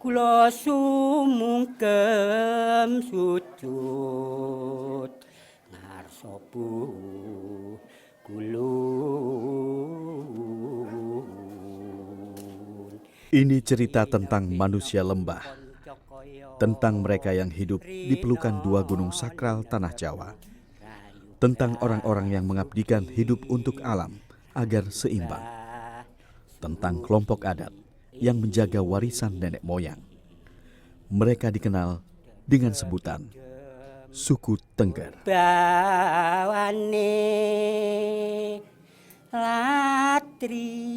Kula sumungkem sujud ngarsa kulun. Ini cerita tentang manusia lembah, tentang mereka yang hidup di pelukan dua gunung sakral tanah Jawa, tentang orang-orang yang mengabdikan hidup untuk alam agar seimbang, tentang kelompok adat yang menjaga warisan nenek moyang. Mereka dikenal dengan sebutan suku Tengger. Bawane latri.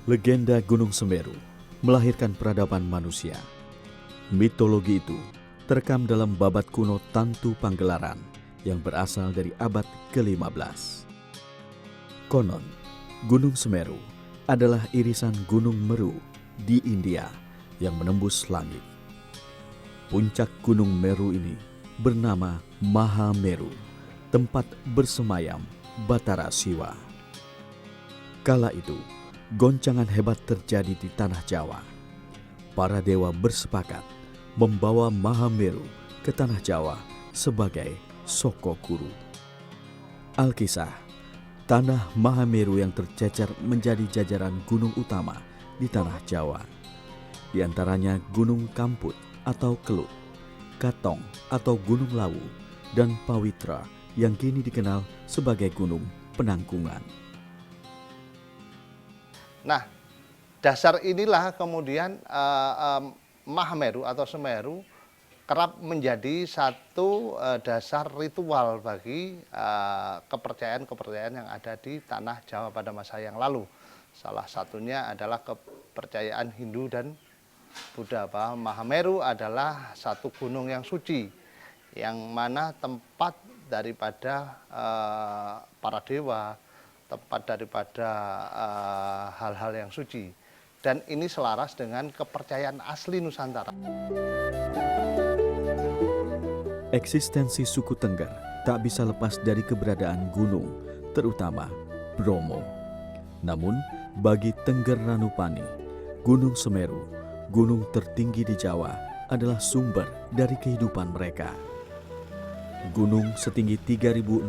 Legenda Gunung Semeru melahirkan peradaban manusia. Mitologi itu terekam dalam babat kuno Tantu Panggelaran yang berasal dari abad ke-15. Konon, Gunung Semeru adalah irisan Gunung Meru di India yang menembus langit. Puncak Gunung Meru ini bernama Mahameru, tempat bersemayam Batara Siwa. Kala itu, goncangan hebat terjadi di tanah Jawa. Para dewa bersepakat membawa Mahameru ke tanah Jawa sebagai Sokokuru. Alkisah, tanah Mahameru yang tercecer menjadi jajaran gunung utama di tanah Jawa. Di antaranya Gunung Kamput atau Kelut, Katong atau Gunung Lawu, dan Pawitra yang kini dikenal sebagai Gunung Penangkungan. Nah, dasar inilah kemudian Mahameru atau Semeru kerap menjadi satu dasar ritual bagi kepercayaan-kepercayaan yang ada di tanah Jawa pada masa yang lalu. Salah satunya adalah kepercayaan Hindu dan Buddha bahwa Mahameru adalah satu gunung yang suci, yang mana tempat daripada para dewa, tempat daripada hal-hal yang suci, dan ini selaras dengan kepercayaan asli Nusantara. Eksistensi suku Tengger tak bisa lepas dari keberadaan gunung, terutama Bromo. Namun, bagi Tengger Ranupani, Gunung Semeru, gunung tertinggi di Jawa, adalah sumber dari kehidupan mereka. Gunung setinggi 3.676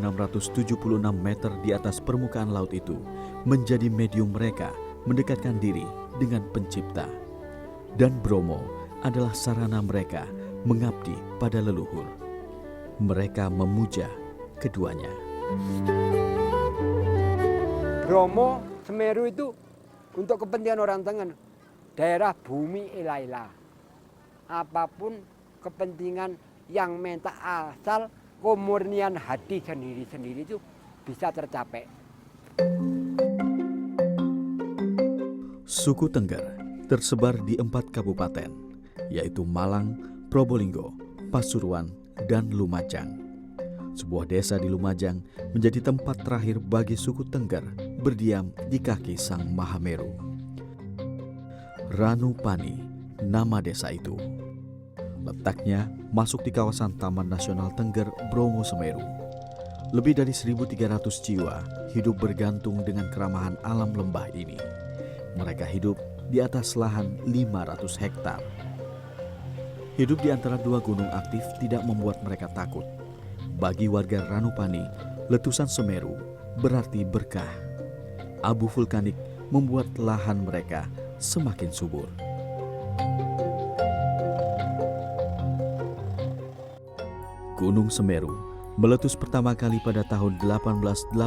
meter di atas permukaan laut itu menjadi medium mereka mendekatkan diri dengan Pencipta. Dan Bromo adalah sarana mereka mengabdi pada leluhur. Mereka memuja keduanya. Bromo, Semeru itu untuk kepentingan orang Tengger, daerah bumi Elaila. Apapun kepentingan yang minta asal kemurnian hati sendiri-sendiri itu bisa tercapai. Suku Tengger tersebar di 4 kabupaten, yaitu Malang, Probolinggo, Pasuruan, dan Lumajang. Sebuah desa di Lumajang menjadi tempat terakhir bagi suku Tengger berdiam di kaki Sang Mahameru. Ranupani, nama desa itu. Letaknya masuk di kawasan Taman Nasional Tengger Bromo Semeru. Lebih dari 1.300 jiwa hidup bergantung dengan keramahan alam lembah ini. Mereka hidup di atas lahan 500 hektar. Hidup di antara dua gunung aktif tidak membuat mereka takut. Bagi warga Ranupani, letusan Semeru berarti berkah. Abu vulkanik membuat lahan mereka semakin subur. Gunung Semeru meletus pertama kali pada tahun 1818.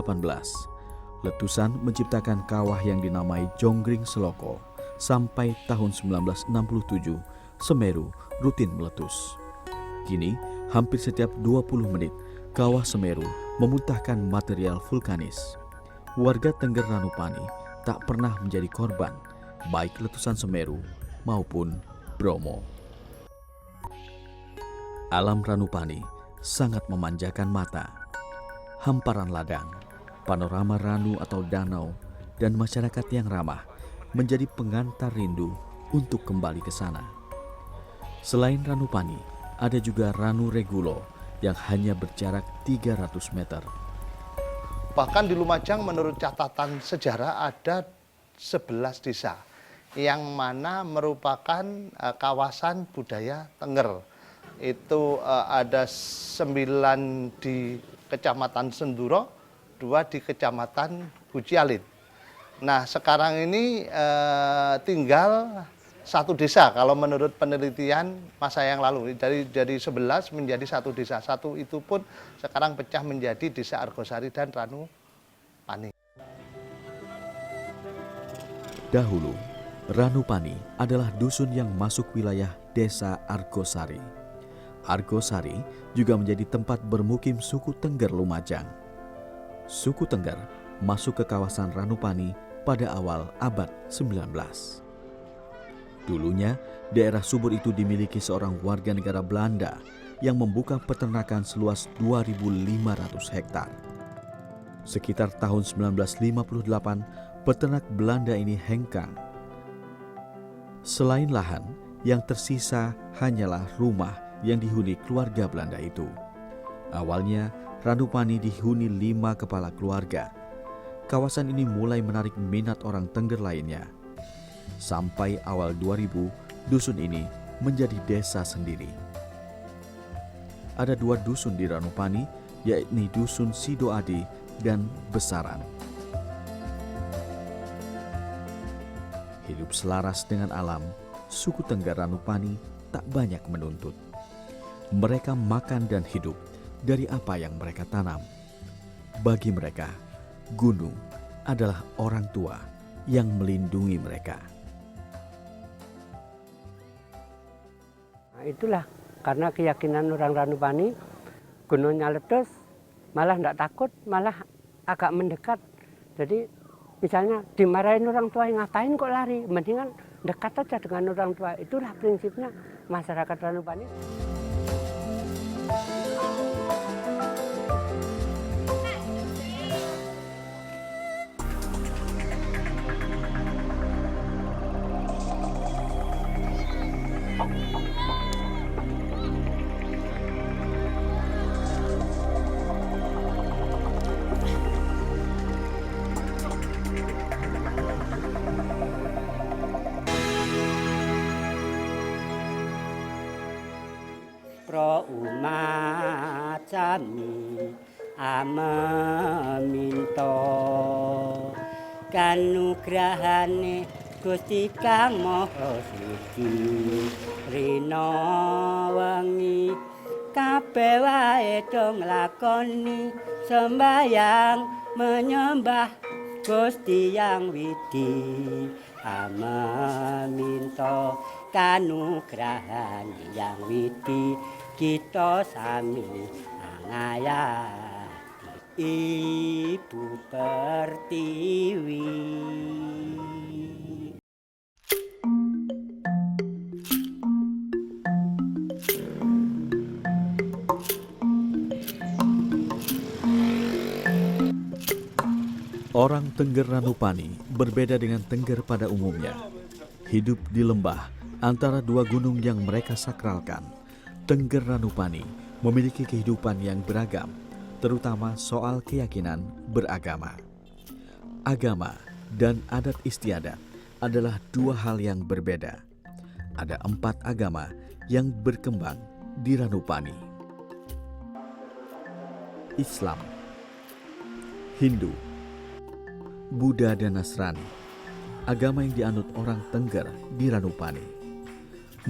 Letusan menciptakan kawah yang dinamai Jonggring Seloko. Sampai tahun 1967, Semeru rutin meletus. Kini, hampir setiap 20 menit, kawah Semeru memuntahkan material vulkanis. Warga Tengger Ranupani tak pernah menjadi korban, baik letusan Semeru maupun Bromo. Alam Ranupani sangat memanjakan mata. Hamparan ladang, panorama Ranu atau danau, dan masyarakat yang ramah menjadi pengantar rindu untuk kembali ke sana. Selain Ranupani, ada juga Ranu Regulo yang hanya berjarak 300 meter. Bahkan di Lumajang menurut catatan sejarah ada 11 desa yang mana merupakan kawasan budaya Tengger. Itu ada 9 di Kecamatan Senduro, 2 di Kecamatan Gucialin. Nah sekarang ini tinggal 1 desa kalau menurut penelitian masa yang lalu. Dari 11 menjadi 1 desa. 1 itu pun sekarang pecah menjadi Desa Argosari dan Ranupani. Dahulu, Ranupani adalah dusun yang masuk wilayah Desa Argosari. Argosari juga menjadi tempat bermukim suku Tengger Lumajang. Suku Tengger masuk ke kawasan Ranupani pada awal abad 19. Dulunya, daerah subur itu dimiliki seorang warga negara Belanda yang membuka peternakan seluas 2.500 hektar. Sekitar tahun 1958, peternak Belanda ini hengkang. Selain lahan, yang tersisa hanyalah rumah yang dihuni keluarga Belanda itu. Awalnya, Ranupani dihuni 5 kepala keluarga. Kawasan ini mulai menarik minat orang Tengger lainnya. Sampai awal 2000, dusun ini menjadi desa sendiri. Ada 2 dusun di Ranupani, yakni Dusun Sidoadi dan Besaran. Hidup selaras dengan alam, suku Tengger Ranupani tak banyak menuntut. Mereka makan dan hidup dari apa yang mereka tanam. Bagi mereka, gunung adalah orang tua yang melindungi mereka. Nah, itulah karena keyakinan orang Ranupani, gunungnya letus, malah tidak takut, malah agak mendekat. Jadi misalnya dimarahin orang tua, ngapain kok lari, mendingan dekat aja dengan orang tua. Itulah prinsipnya masyarakat Ranupani. Pro umat sami amaminto kanugrahane Gusti Kang Maha Suci rina wengi kabeh wae do nglakoni sembayang menyembah Gusti Yang Widi amaminto kanugrahan Yang Widi kita sami ngayati Ibu Pertiwi. Orang Tengger Ranupani berbeda dengan Tengger pada umumnya. Hidup di lembah antara 2 gunung yang mereka sakralkan. Tengger Ranupani memiliki kehidupan yang beragam, terutama soal keyakinan beragama. Agama dan adat istiadat adalah 2 hal yang berbeda. Ada 4 agama yang berkembang di Ranupani. Islam, Hindu, Buddha dan Nasrani, agama yang dianut orang Tengger di Ranupani.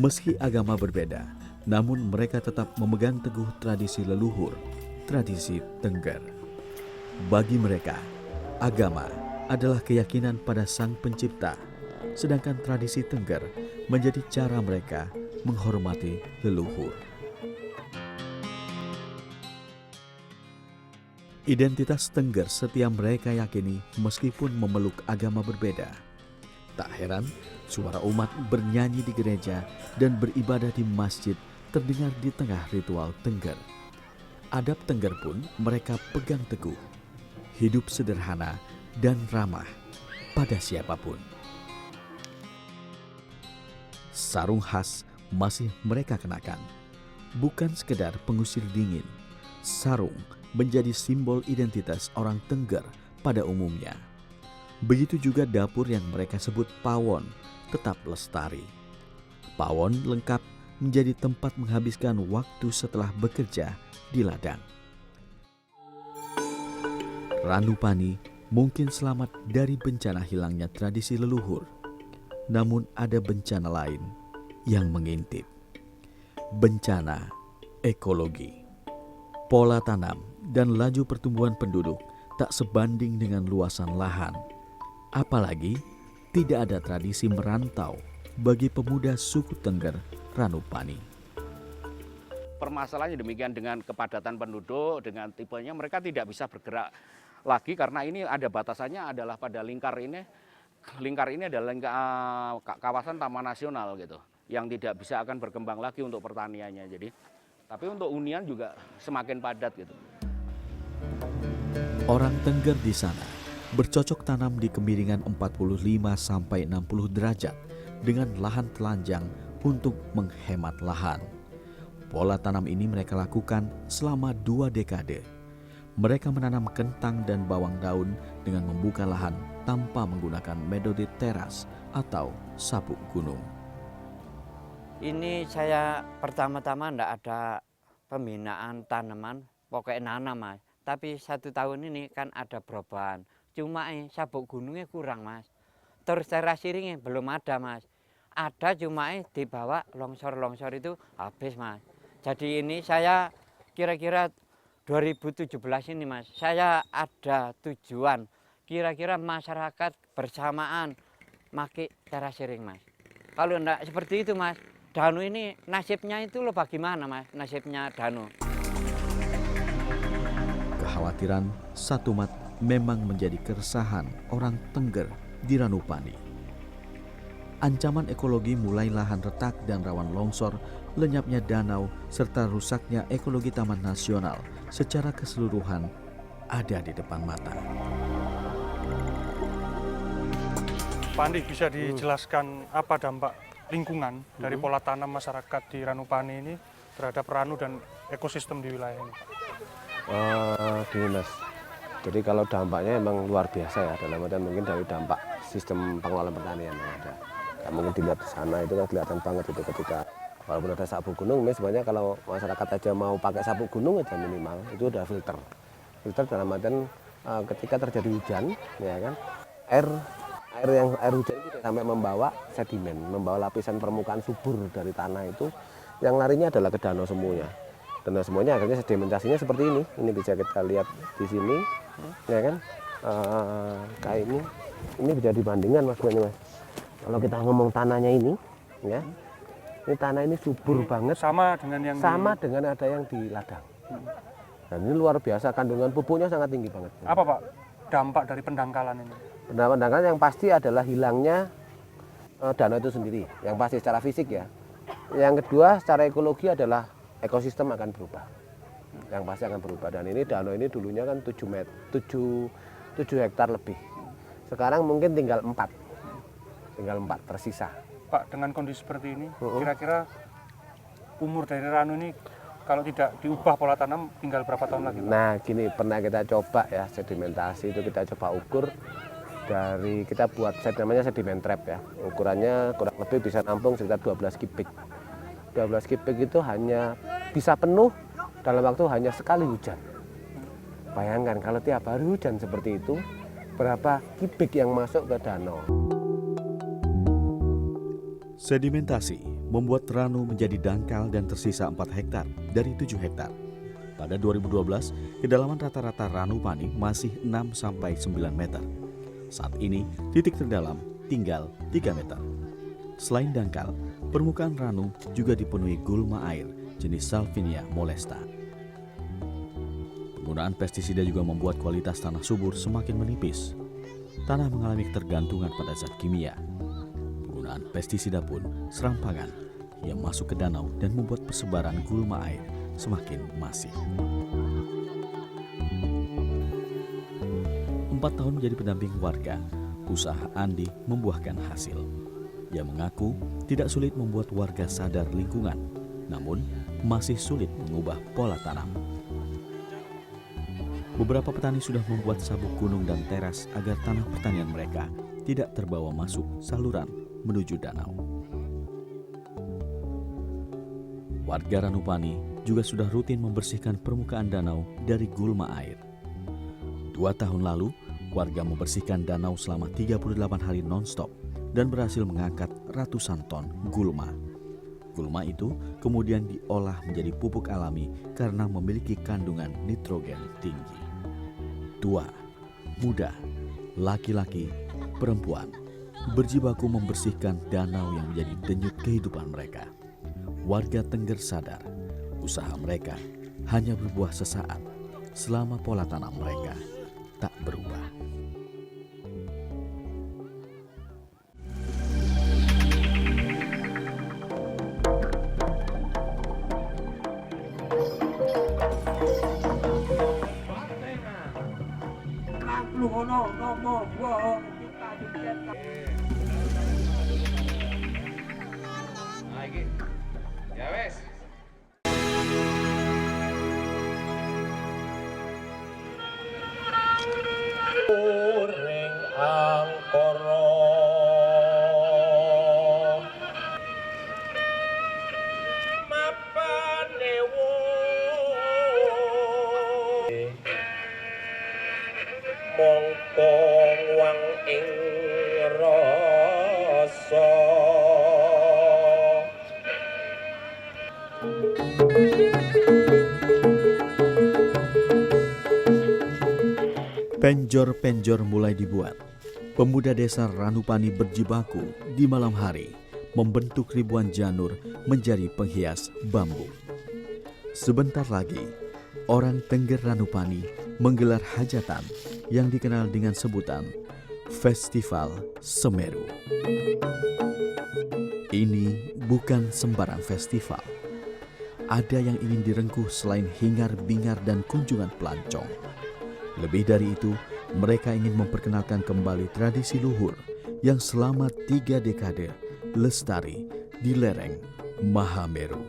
Meski agama berbeda, namun mereka tetap memegang teguh tradisi leluhur, tradisi Tengger. Bagi mereka, agama adalah keyakinan pada Sang Pencipta, sedangkan tradisi Tengger menjadi cara mereka menghormati leluhur. Identitas Tengger setia mereka yakini meskipun memeluk agama berbeda. Tak heran, suara umat bernyanyi di gereja dan beribadah di masjid terdengar di tengah ritual Tengger. Adab Tengger pun mereka pegang teguh. Hidup sederhana dan ramah pada siapapun. Sarung khas masih mereka kenakan. Bukan sekedar pengusir dingin, sarung menjadi simbol identitas orang Tengger pada umumnya. Begitu juga dapur yang mereka sebut pawon tetap lestari. Pawon lengkap menjadi tempat menghabiskan waktu setelah bekerja di ladang. Ranupani mungkin selamat dari bencana hilangnya tradisi leluhur, namun ada bencana lain yang mengintip. Bencana ekologi. Pola tanam dan laju pertumbuhan penduduk tak sebanding dengan luasan lahan. Apalagi tidak ada tradisi merantau bagi pemuda suku Tengger Ranupani. Permasalahannya demikian dengan kepadatan penduduk, dengan tipenya mereka tidak bisa bergerak lagi karena ini ada batasannya adalah pada lingkar ini. Lingkar ini adalah kawasan taman nasional gitu, yang tidak bisa akan berkembang lagi untuk pertaniannya. Jadi, tapi untuk hunian juga semakin padat gitu. Orang Tengger di sana bercocok tanam di kemiringan 45 sampai 60 derajat dengan lahan telanjang untuk menghemat lahan. Pola tanam ini mereka lakukan selama 2 dekade. Mereka menanam kentang dan bawang daun dengan membuka lahan tanpa menggunakan metode teras atau sabuk gunung. Ini saya pertama-tama enggak ada pembinaan tanaman, pokoknya nanam Mas. Tapi 1 tahun ini kan ada perubahan. Cuma sabuk gunungnya kurang Mas. Terus teras siringnya belum ada Mas. Ada cuma dibawa longsor-longsor itu habis Mas. Jadi ini saya kira-kira 2017 ini Mas, saya ada tujuan kira-kira masyarakat bersamaan pakai teras siring Mas. Kalau enggak seperti itu Mas, Danu ini nasibnya itu loh bagaimana Mas, nasibnya Danu. Kekhawatiran Satumat memang menjadi keresahan orang Tengger di Ranupani. Ancaman ekologi mulai lahan retak dan rawan longsor, lenyapnya danau, serta rusaknya ekologi Taman Nasional secara keseluruhan ada di depan mata. Pak Andi, bisa dijelaskan apa dampak lingkungan dari pola tanam masyarakat di Ranupani ini terhadap Ranu dan ekosistem di wilayah ini, Pak? Gini Mas, jadi kalau dampaknya memang luar biasa ya, dalam artian mungkin dari dampak sistem pengelolaan pertanian yang ada. Ya, mungkin dilihat di sana itu kan kelihatan banget itu ketika walaupun ada sabuk gunung, sebenarnya kalau masyarakat aja mau pakai sabuk gunung aja minimal itu udah filter. Filter dalam artian ketika terjadi hujan, ya kan, air hujan itu sampai membawa sedimen, membawa lapisan permukaan subur dari tanah itu yang larinya adalah ke danau semuanya. Danau semuanya akhirnya sedimentasinya seperti ini. Ini bisa kita lihat di sini, ya kan, kayak ini bisa dibandingkan Mas Bani Mas. Kalau kita ngomong tanahnya ini, ya, ini tanah ini subur banget. Sama dengan yang dengan ada yang di ladang. Dan ini luar biasa, kandungan pupuknya sangat tinggi banget. Apa Pak dampak dari pendangkalan ini? Pendangkalan yang pasti adalah hilangnya danau itu sendiri, yang pasti secara fisik ya. Yang kedua secara ekologi adalah ekosistem akan berubah. Yang pasti akan berubah, dan ini danau ini dulunya kan 7 hektar lebih. Sekarang mungkin tinggal 4 tersisa. Pak, dengan kondisi seperti ini, kira-kira umur dari Ranu ini kalau tidak diubah pola tanam tinggal berapa tahun lagi, Pak? Nah gini, pernah kita coba ya sedimentasi itu, kita coba ukur dari, kita buat namanya sedimen trap ya, ukurannya kurang lebih bisa nampung sekitar 12 kubik. 12 kubik itu hanya bisa penuh dalam waktu hanya sekali hujan. Bayangkan kalau tiap hari hujan seperti itu, berapa kubik yang masuk ke danau. Sedimentasi membuat Ranu menjadi dangkal dan tersisa 4 hektar dari 7 hektar. Pada 2012, kedalaman rata-rata Ranupani masih 6-9 meter. Saat ini, titik terdalam tinggal 3 meter. Selain dangkal, permukaan Ranu juga dipenuhi gulma air jenis Salvinia molesta. Penggunaan pestisida juga membuat kualitas tanah subur semakin menipis. Tanah mengalami ketergantungan pada zat kimia. Penggunaan pestisida pun serampangan yang masuk ke danau dan membuat persebaran gulma air semakin masif. 4 tahun menjadi pendamping warga, usaha Andi membuahkan hasil. Ia mengaku tidak sulit membuat warga sadar lingkungan, namun masih sulit mengubah pola tanam. Beberapa petani sudah membuat sabuk gunung dan teras agar tanah pertanian mereka tidak terbawa masuk saluran menuju danau. Warga Ranupani juga sudah rutin membersihkan permukaan danau dari gulma air. 2 tahun lalu, warga membersihkan danau selama 38 hari non-stop dan berhasil mengangkat ratusan ton gulma. Gulma itu kemudian diolah menjadi pupuk alami karena memiliki kandungan nitrogen tinggi. Tua, muda, laki-laki, perempuan berjibaku membersihkan danau yang menjadi denyut kehidupan mereka. Warga Tengger sadar usaha mereka hanya berbuah sesaat selama pola tanam mereka tak berubah. Penjor-penjor mulai dibuat. Pemuda desa Ranupani berjibaku di malam hari membentuk ribuan janur menjadi penghias bambu. Sebentar lagi, orang Tengger Ranupani menggelar hajatan yang dikenal dengan sebutan Festival Semeru. Ini bukan sembarang festival. Ada yang ingin direngkuh selain hingar-bingar dan kunjungan pelancong. Lebih dari itu, mereka ingin memperkenalkan kembali tradisi luhur yang selama 3 dekade lestari di lereng Mahameru.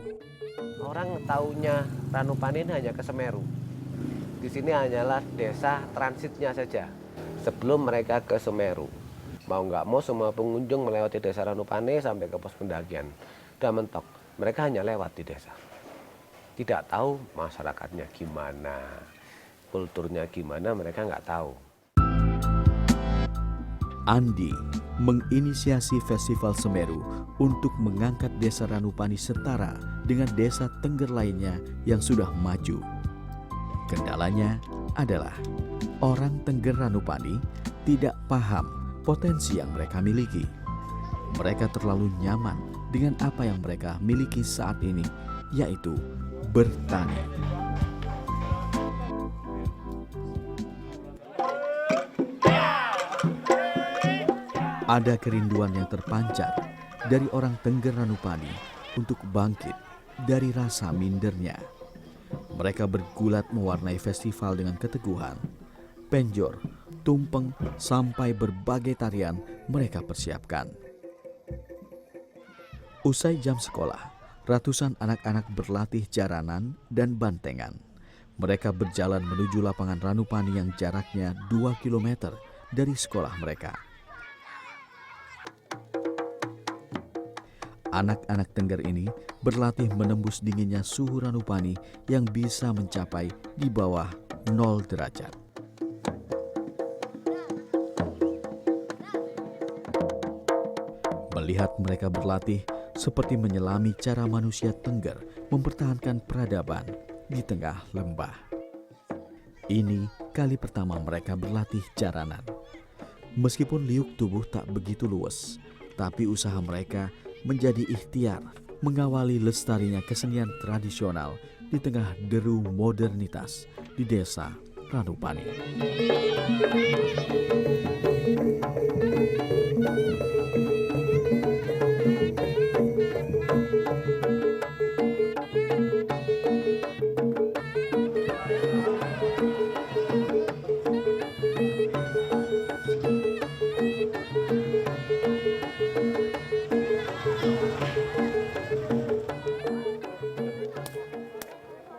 Orang taunya Ranupani hanya ke Semeru. Di sini hanyalah desa transitnya saja sebelum mereka ke Semeru. Mau nggak mau semua pengunjung melewati desa Ranupani sampai ke pos pendakian. Udah mentok, mereka hanya lewat di desa. Tidak tahu masyarakatnya gimana, kulturnya gimana, mereka nggak tahu. Andi menginisiasi Festival Semeru untuk mengangkat desa Ranupani setara dengan desa Tengger lainnya yang sudah maju. Kendalanya adalah orang Tengger Ranupani tidak paham potensi yang mereka miliki. Mereka terlalu nyaman dengan apa yang mereka miliki saat ini, yaitu bertani. Ada kerinduan yang terpancar dari orang Tengger Ranupani untuk bangkit dari rasa mindernya. Mereka bergulat mewarnai festival dengan keteguhan. Penjor, tumpeng, sampai berbagai tarian mereka persiapkan. Usai jam sekolah, ratusan anak-anak berlatih jaranan dan bantengan. Mereka berjalan menuju lapangan Ranupani yang jaraknya 2 km dari sekolah mereka. Anak-anak Tengger ini berlatih menembus dinginnya suhu Ranupani yang bisa mencapai di bawah 0 derajat. Melihat mereka berlatih seperti menyelami cara manusia Tengger mempertahankan peradaban di tengah lembah. Ini kali pertama mereka berlatih jaranan. Meskipun liuk tubuh tak begitu luwes, tapi usaha mereka menjadi ikhtiar mengawali lestarinya kesenian tradisional di tengah deru modernitas di desa Ranupani.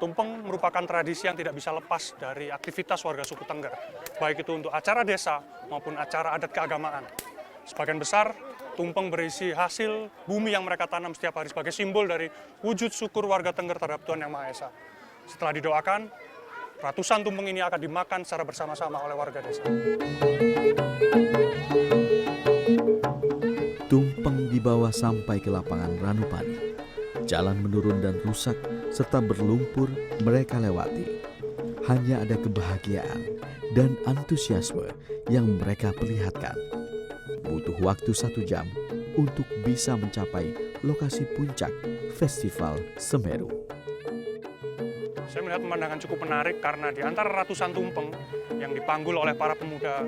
Tumpeng merupakan tradisi yang tidak bisa lepas dari aktivitas warga suku Tengger, baik itu untuk acara desa maupun acara adat keagamaan. Sebagian besar, tumpeng berisi hasil bumi yang mereka tanam setiap hari sebagai simbol dari wujud syukur warga Tengger terhadap Tuhan Yang Maha Esa. Setelah didoakan, ratusan tumpeng ini akan dimakan secara bersama-sama oleh warga desa. Tumpeng dibawa sampai ke lapangan Ranupani. Jalan menurun dan rusak serta berlumpur mereka lewati. Hanya ada kebahagiaan dan antusiasme yang mereka perlihatkan. Butuh waktu 1 jam untuk bisa mencapai lokasi puncak Festival Semeru. Saya melihat pemandangan cukup menarik karena di antara ratusan tumpeng yang dipanggul oleh para pemuda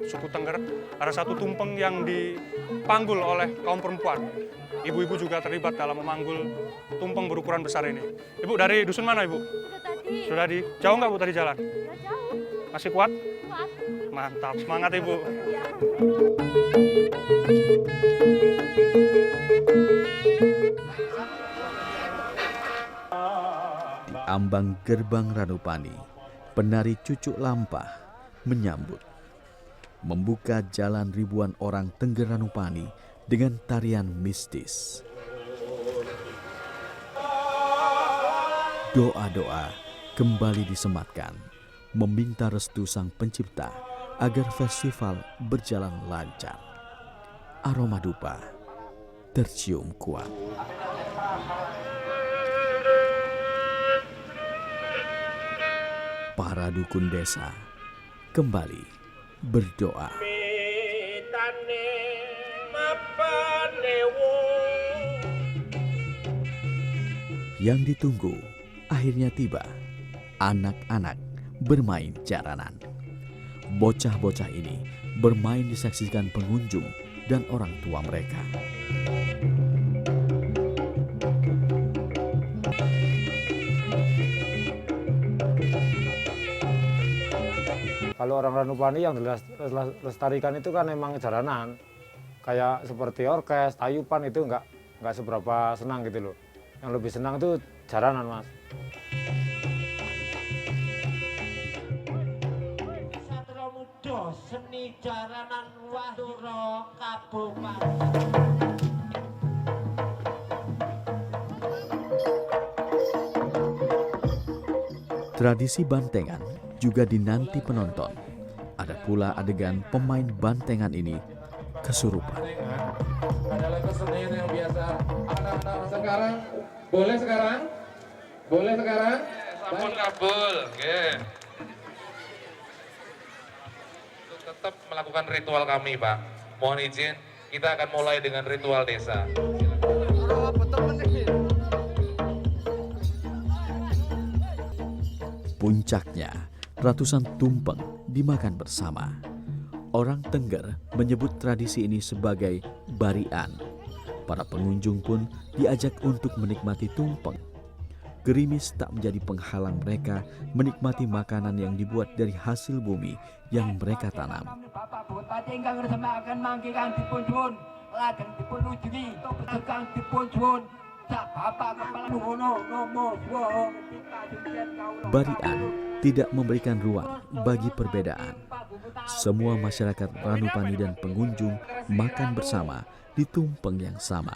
suku Tengger, ada satu tumpeng yang dipanggul oleh kaum perempuan. Ibu-ibu juga terlibat dalam memanggul tumpeng berukuran besar ini. Ibu dari dusun mana, Ibu? Sudah di jauh nggak Bu tadi jalan? Ya, jauh. Masih kuat? Kuat. Mantap, semangat Ibu. Ya. Di ambang gerbang Ranupani, penari Cucuk Lampah menyambut. Membuka jalan ribuan orang Tengger Ranupani dengan tarian mistis. Doa-doa kembali disematkan, meminta restu Sang Pencipta agar festival berjalan lancar. Aroma dupa tercium kuat. Para dukun desa kembali berdoa. Yang ditunggu akhirnya tiba. Anak-anak bermain jaranan. Bocah-bocah ini bermain disaksikan pengunjung dan orang tua mereka. Kalau orang Ranupani yang dilestarikan itu kan emang jaranan. Kayak seperti orkes, tayupan itu nggak seberapa senang gitu loh. Yang lebih senang itu jaranan, Mas. Satria Muda Seni Jaranan Wahiro Kabupaten. Tradisi bantengan juga dinanti penonton. Ada pula adegan pemain bantengan ini kesurupan. Adalah kesenian yang biasa anak-anak sekarang. Boleh sekarang? Boleh sekarang? Sampun kabul, nggih. Tetap melakukan ritual kami, Pak. Mohon izin, kita akan mulai dengan ritual desa. Puncaknya, ratusan tumpeng dimakan bersama. Orang Tengger menyebut tradisi ini sebagai barian. Para pengunjung pun diajak untuk menikmati tumpeng. Gerimis tak menjadi penghalang mereka menikmati makanan yang dibuat dari hasil bumi yang mereka tanam. Bapak Bupati ingkang resemaken mangke kang dipun suwun, lajeng dipun ujigi kang dipun suwun. Bapak Kepala Nuhono Nomo Suwo. Barian tidak memberikan ruang bagi perbedaan. Semua masyarakat Ranupani dan pengunjung makan bersama di tumpeng yang sama.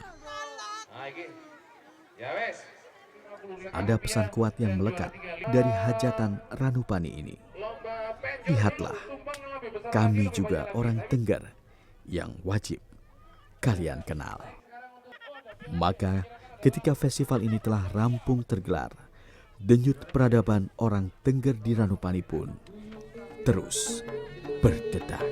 Ada pesan kuat yang melekat dari hajatan Ranupani ini. Lihatlah, kami juga orang Tengger yang wajib kalian kenal. Maka ketika festival ini telah rampung tergelar, denyut peradaban orang Tengger di Ranupani pun terus berdetak.